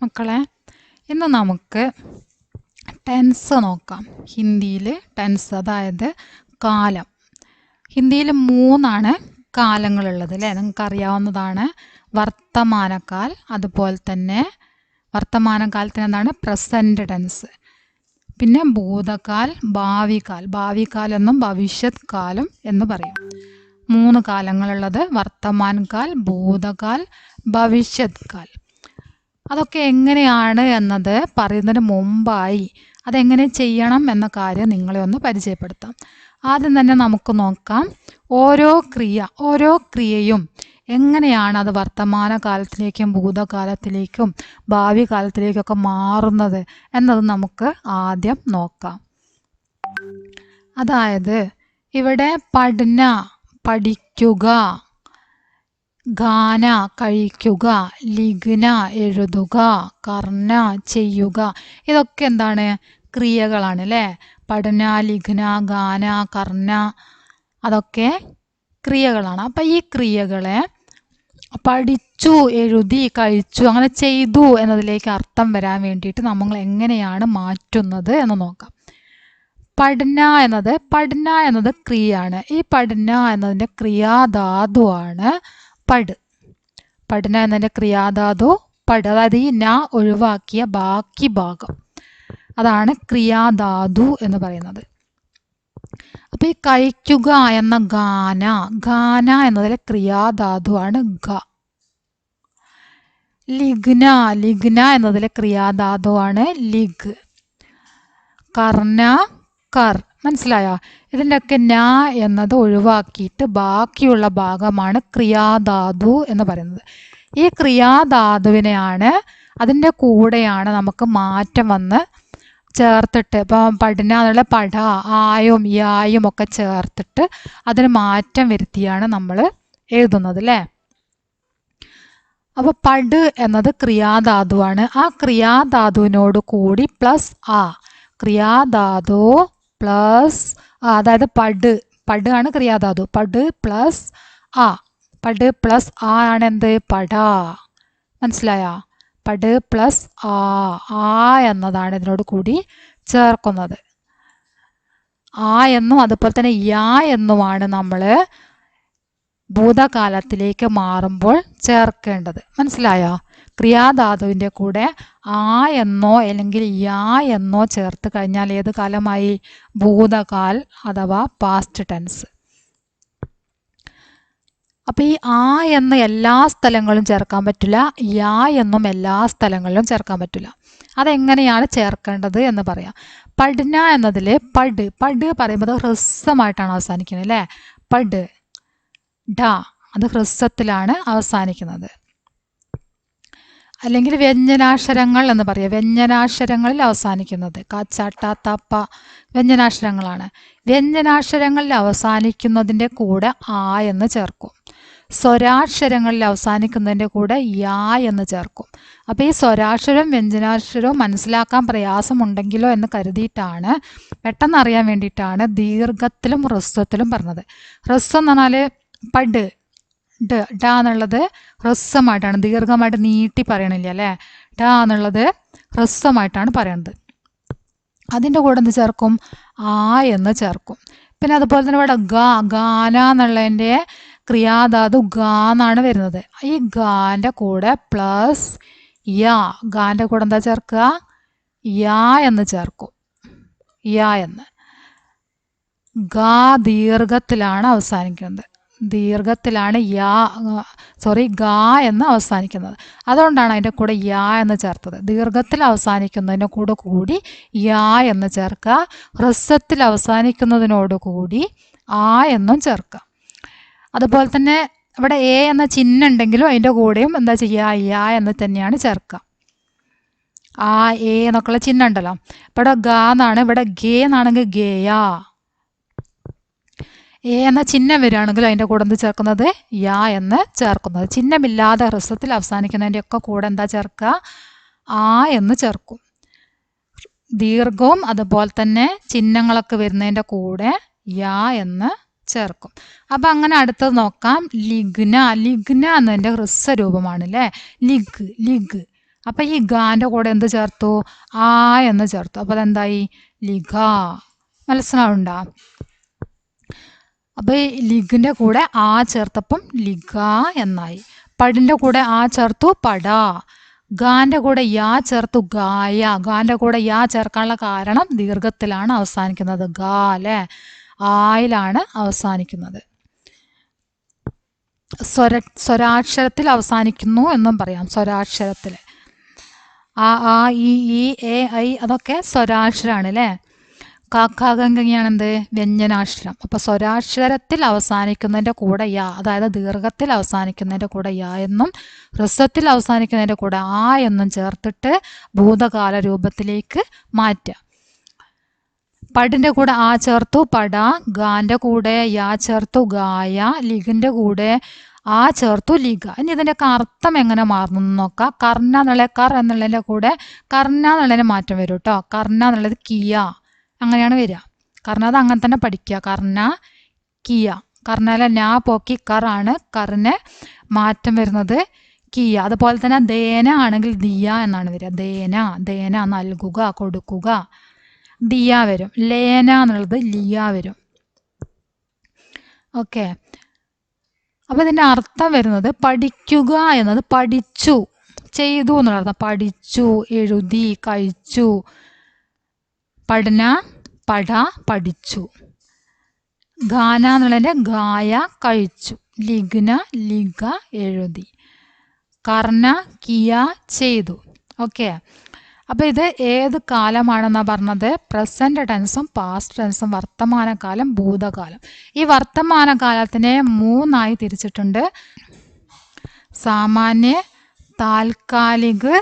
മക്കളെ, ഇന്ന് നമുക്ക് ടെൻസ് നോക്കാം. ഹിന്ദിയിൽ ടെൻസ്, അതായത് കാലം. ഹിന്ദിയിൽ 3 കാലങ്ങളുള്ളത് അല്ലേ? നിങ്ങൾക്കറിയാവുന്നതാണ്. വർത്തമാനകാൽ, അതുപോലെ തന്നെ വർത്തമാനകാലത്തിന് എന്താണ് പ്രസൻറ്റ് ടെൻസ്, പിന്നെ ഭൂതകാൽ, ഭാവികാൽ. ഭാവികാൽ എന്നും ഭവിഷ്യത് കാലം എന്ന് പറയും. 3 കാലങ്ങളുള്ളത് വർത്തമാൻകാൽ, ഭൂതകാൽ, ഭവിഷ്യത് കാൽ. അതൊക്കെ എങ്ങനെയാണ് എന്നത് പറയുന്നതിന് മുമ്പായി അതെങ്ങനെ ചെയ്യണം എന്ന കാര്യം നിങ്ങളെ ഒന്ന് പരിചയപ്പെടുത്താം. ആദ്യം തന്നെ നമുക്ക് നോക്കാം ഓരോ ക്രിയയും എങ്ങനെയാണ് അത് വർത്തമാന കാലത്തിലേക്കും ഭൂതകാലത്തിലേക്കും ഭാവി കാലത്തിലേക്കൊക്കെ മാറുന്നത് എന്നത് നമുക്ക് ആദ്യം നോക്കാം. അതായത് ഇവിടെ പഠന, പഠിക്കുക, ഖാന കഴിക്കുക, ലിഖന എഴുതുക, കർണ ചെയ്യുക, ഇതൊക്കെ എന്താണ്? ക്രിയകളാണ് അല്ലേ? പഠന, ലിഖന, ഖാന, കർണ അതൊക്കെ ക്രിയകളാണ്. അപ്പം ഈ ക്രിയകളെ പഠിച്ചു, എഴുതി, കഴിച്ചു, അങ്ങനെ ചെയ്തു എന്നതിലേക്ക് അർത്ഥം വരാൻ വേണ്ടിയിട്ട് നമ്മൾ എങ്ങനെയാണ് മാറ്റുന്നത് എന്ന് നോക്കാം. പഠന എന്നത് ക്രിയയാണ്. ഈ പഠന എന്നതിൻ്റെ ക്രിയാധാതുവാണ് പട്. പഠന എന്നതിൻ്റെ ക്രിയാധാതു പട്, അതായത് ഈ ന ഒഴിവാക്കിയ ബാക്കി ഭാഗം, അതാണ് ക്രിയാധാതു എന്ന് പറയുന്നത്. അപ്പം ഈ കഴിക്കുക എന്ന ഖാന എന്നതിലെ ക്രിയാധാതുവാണ് ഖ. ലിഖന എന്നതിലെ ക്രിയാധാതുവാണ് ലിഖ്. കർണ കർ. മനസ്സിലായോ? ഇതിൻ്റെയൊക്കെ ന എന്നത് ഒഴിവാക്കിയിട്ട് ബാക്കിയുള്ള ഭാഗമാണ് ക്രിയാധാതു എന്ന് പറയുന്നത്. ഈ ക്രിയാധാതുവിനെയാണ്, അതിൻ്റെ കൂടെയാണ് നമുക്ക് മാറ്റം വന്ന് ചേർത്തിട്ട്, ഇപ്പം പഠന എന്നുള്ള പട, ആയും യായും ഒക്കെ ചേർത്തിട്ട് അതിന് മാറ്റം വരുത്തിയാണ് നമ്മൾ എഴുതുന്നത് അല്ലേ? അപ്പോൾ പട് എന്നത് ക്രിയാധാതുവാണ്. ആ ക്രിയാധാതുവിനോട് കൂടി പ്ലസ് ആ, ക്രിയാധാതു പ്ലസ് ആ, അതായത് പട് ആണ് ക്രിയാധാതു. പട് പ്ലസ് ആ, പട് പ്ലസ് ആ ആണ് എന്ത്? പട. മനസ്സിലായോ? പട് പ്ലസ് ആ എന്നതാണ് ഇതിനോട് കൂടി ചേർക്കുന്നത്. ആ എന്നും അതുപോലെ തന്നെ യാ എന്നുമാണ് നമ്മൾ ഭൂതകാലത്തിലേക്ക് മാറുമ്പോൾ ചേർക്കേണ്ടത്. മനസ്സിലായോ? ക്രിയാധാതുവിൻ്റെ കൂടെ ആ എന്നോ അല്ലെങ്കിൽ യാ എന്നോ ചേർത്ത് കഴിഞ്ഞാൽ ഏത് കാലമായി? ഭൂതകാൽ അഥവാ പാസ്റ്റ് ടെൻസ്. അപ്പം ഈ ആ എന്ന് എല്ലാ സ്ഥലങ്ങളിലും ചേർക്കാൻ പറ്റില്ല, യാ എന്നും എല്ലാ സ്ഥലങ്ങളിലും ചേർക്കാൻ പറ്റില്ല. അതെങ്ങനെയാണ് ചേർക്കേണ്ടത് എന്ന് പറയാം. പഠന എന്നതിൽ പട് പറയുമ്പോൾ ഹ്രസ്വമായിട്ടാണ് അവസാനിക്കുന്നത് അല്ലേ? പട് ഡ, അത് ഹ്രസ്വത്തിലാണ് അവസാനിക്കുന്നത്. അല്ലെങ്കിൽ വ്യഞ്ജനാക്ഷരങ്ങൾ എന്ന് പറയാം. വ്യഞ്ജനാക്ഷരങ്ങളിൽ അവസാനിക്കുന്നത് ക, ച, ട, ത, പ വ്യഞ്ജനാക്ഷരങ്ങളാണ്. വ്യഞ്ജനാക്ഷരങ്ങളിൽ അവസാനിക്കുന്നതിൻ്റെ കൂടെ ആ എന്ന് ചേർക്കും. സ്വരാക്ഷരങ്ങളിൽ അവസാനിക്കുന്നതിൻ്റെ കൂടെ യാ എന്ന് ചേർക്കും. അപ്പോൾ ഈ സ്വരാക്ഷരവും വ്യഞ്ജനാക്ഷരവും മനസ്സിലാക്കാൻ പ്രയാസമുണ്ടെങ്കിലോ എന്ന് കരുതിയിട്ടാണ്, പെട്ടെന്ന് അറിയാൻ വേണ്ടിയിട്ടാണ് ദീർഘത്തിലും ഹ്രസ്വത്തിലും പറഞ്ഞത്. ഹ്രസ്വം എന്ന് പറഞ്ഞാൽ പട് ഡ എന്നുള്ളത് ഹ്രസ്വമായിട്ടാണ്, ദീർഘമായിട്ട് നീട്ടി പറയണില്ല അല്ലേ? ഡ എന്നുള്ളത് ഹ്രസ്വമായിട്ടാണ് പറയണത്. അതിൻ്റെ കൂടെ എന്ത് ചേർക്കും? ആ എന്ന് ചേർക്കും. പിന്നെ അതുപോലെ തന്നെ ഇവിടെ ഗാന എന്നുള്ളതിൻ്റെ ക്രിയാധാതു ഗാ എന്നാണ് വരുന്നത്. ഈ ഗാൻ്റെ കൂടെ പ്ലസ് യാ, ഗാൻ്റെ കൂടെ എന്താ ചേർക്കുക? യാ എന്ന് ചേർക്കും. യാ എന്ന്. ഗാ ദീർഘത്തിലാണ് അവസാനിക്കുന്നത്. ദീർഘത്തിലാണ് ഗാ എന്ന് അവസാനിക്കുന്നത്. അതുകൊണ്ടാണ് അതിൻ്റെ കൂടെ യാ എന്ന് ചേർത്തത്. ദീർഘത്തിൽ അവസാനിക്കുന്നതിൻ്റെ കൂടി യാ എന്ന് ചേർക്കുക. ഹ്രസ്വത്തിൽ അവസാനിക്കുന്നതിനോട് കൂടി ആ എന്നും ചേർക്കുക. അതുപോലെ തന്നെ ഇവിടെ എ എന്ന ചിഹ്നം ഉണ്ടെങ്കിലും അതിൻ്റെ കൂടെയും എന്താ ചെയ്യുക? യാ എന്ന് തന്നെയാണ് ചേർക്കുക. ആ എ എന്നൊക്കെയുള്ള ചിഹ്നം ഉണ്ടല്ലോ. ഇവിടെ ഗാ എന്നാണ്, ഇവിടെ ഗേ എന്നാണെങ്കിൽ ഗേയാ. എ എന്ന ചിഹ്നം വരികയാണെങ്കിൽ അതിൻ്റെ കൂടെ എന്ത് ചേർക്കുന്നത്? യാ എന്ന് ചേർക്കുന്നത്. ചിഹ്നമില്ലാതെ ഹ്രസ്വത്തിൽ അവസാനിക്കുന്നതിൻ്റെ ഒക്കെ കൂടെ എന്താ ചേർക്കുക? ആ എന്ന് ചേർക്കും. ദീർഘവും അതുപോലെ തന്നെ ചിഹ്നങ്ങളൊക്കെ വരുന്നതിൻ്റെ കൂടെ യാ എന്ന് ചേർക്കും. അപ്പം അങ്ങനെ അടുത്തത് നോക്കാം. ലിഖ്ന എന്നതിൻ്റെ ഹ്രസ്വ രൂപമാണ് അല്ലേ? ലിഖ്. അപ്പം ഈ ഗാൻ്റെ കൂടെ എന്ത് ചേർത്തു? ആ എന്ന് ചേർത്തു. അപ്പോൾ അതെന്തായി? ലിഖ. മനസ്സിലാവുണ്ടോ? അപ്പോൾ ഈ ലിഖിൻ്റെ കൂടെ ആ ചേർത്തപ്പം ലിഖ എന്നായി. പടിൻ്റെ കൂടെ ആ ചേർത്തു പട. ഗാൻ്റെ കൂടെ യാ ചേർത്തു ഗായ. ഗാൻ്റെ കൂടെ യാ ചേർക്കാനുള്ള കാരണം ദീർഘത്തിലാണ് അവസാനിക്കുന്നത്. ഗാ അല്ലേ? ആയിലാണ് അവസാനിക്കുന്നത്. സ്വരാക്ഷരത്തിൽ അവസാനിക്കുന്നു എന്നും പറയാം. സ്വരാക്ഷരത്തിൽ ആ ആ ഈ എ ഐ അതൊക്കെ സ്വരാക്ഷരമാണ് അല്ലേ? കാക്കാകങ്കയാണെന്ത്? വ്യഞ്ജനാക്ഷരം. അപ്പോൾ സ്വരാക്ഷരത്തിൽ അവസാനിക്കുന്നതിൻ്റെ കൂടെ യാ, അതായത് ദീർഘത്തിൽ അവസാനിക്കുന്നതിൻ്റെ കൂടെ യാ എന്നും ഹ്രസ്വത്തിൽ അവസാനിക്കുന്നതിൻ്റെ കൂടെ ആ എന്നും ചേർത്തിട്ട് ഭൂതകാല രൂപത്തിലേക്ക് മാറ്റുക. പടിൻ്റെ കൂടെ ആ ചേർത്തു പട, ഗാൻ്റെ കൂടെ യാ ചേർത്തു ഗായ, ലിഖിൻ്റെ കൂടെ ആ ചേർത്തു ലിഖ. ഇനി ഇതിൻ്റെയൊക്കെ അർത്ഥം എങ്ങനെ മാറുന്നു നോക്കാം. കർണ എന്നുള്ള കർ എന്നുള്ളതിൻ്റെ കൂടെ കർണ എന്നുള്ളതിന് മാറ്റം വരും കേട്ടോ. കർണ എന്നുള്ളത് കിയ, അങ്ങനെയാണ് വരിക. കർണ അത് അങ്ങനെ തന്നെ പഠിക്കുക. കർണ കിയ. കർണയിലെ ഞാ പോക്കി കർ ആണ്. കറിന് മാറ്റം വരുന്നത് കിയ. അതുപോലെ തന്നെ ദേന ആണെങ്കിൽ ദിയ എന്നാണ് വരിക. ദേന, ദേന നൽകുക, കൊടുക്കുക. ദിയ വരും. ലേന എന്നുള്ളത് ലിയ വരും. ഓക്കെ. അപ്പോൾ ഇതിൻ്റെ അർത്ഥം വരുന്നത് പഠിക്കുക എന്നത് പഠിച്ചു, ചെയ്തു എന്നുള്ള അർത്ഥം. പഠിച്ചു, എഴുതി, കഴിച്ചു. പഠന, പഠ, പഠിച്ചു. ഗാന എന്നുള്ളതിൻ്റെ ഗായ, കഴിച്ചു. ലിഖ്ന, ലിഖ, എഴുതി. കർണ, കിയ, ചെയ്തു. ഓക്കെ. അപ്പോൾ ഇത് ഏത് കാലമാണെന്നാണ് പറഞ്ഞത്? പ്രസൻറ്റ് ടെൻസും പാസ്റ്റ് ടെൻസും, വർത്തമാനകാലം, ഭൂതകാലം. ഈ വർത്തമാനകാലത്തിനെ 3ആയി തിരിച്ചിട്ടുണ്ട്. സാമാന്യ, താൽക്കാലിക്,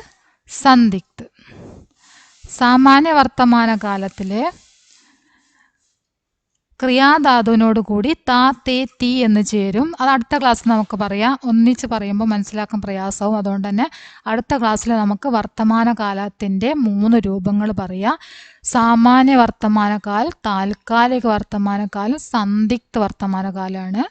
സന്ദിഗ്ധ്. സാമാന്യ വർത്തമാനകാലത്തിൽ ക്രിയാധാതുവിനോട് കൂടി താ, തേ, തീ എന്ന് ചേരും. അത് അടുത്ത ക്ലാസ്സിൽ നമുക്ക് പറയാം. ഒന്നിച്ച് പറയുമ്പോൾ മനസ്സിലാക്കാൻ പ്രയാസവും. അതുകൊണ്ട് തന്നെ അടുത്ത ക്ലാസ്സിൽ നമുക്ക് വർത്തമാനകാലത്തിൻ്റെ 3 രൂപങ്ങൾ പറയാം. സാമാന്യ വർത്തമാനകാൽ, താൽക്കാലിക വർത്തമാനകാലം, സന്ദിഗ്ധ വർത്തമാനകാലമാണ്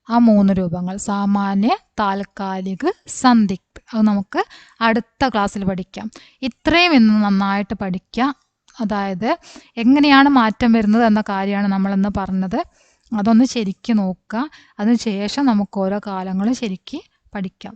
ആ 3 രൂപങ്ങൾ. സാമാന്യ, താൽക്കാലിക്, സന്ദിഗ്ധ്. അത് നമുക്ക് അടുത്ത ക്ലാസ്സിൽ പഠിക്കാം. ഇത്രയും ഇന്ന് നന്നായിട്ട് പഠിക്കാം. അതായത് എങ്ങനെയാണ് മാറ്റം വരുന്നത് എന്ന കാര്യമാണ് നമ്മളിന്ന് പറഞ്ഞത്. അതൊന്ന് ശരിക്കും നോക്കുക. അതിനുശേഷം നമുക്ക് ഓരോ കാലങ്ങളും ശരിക്കും പഠിക്കാം.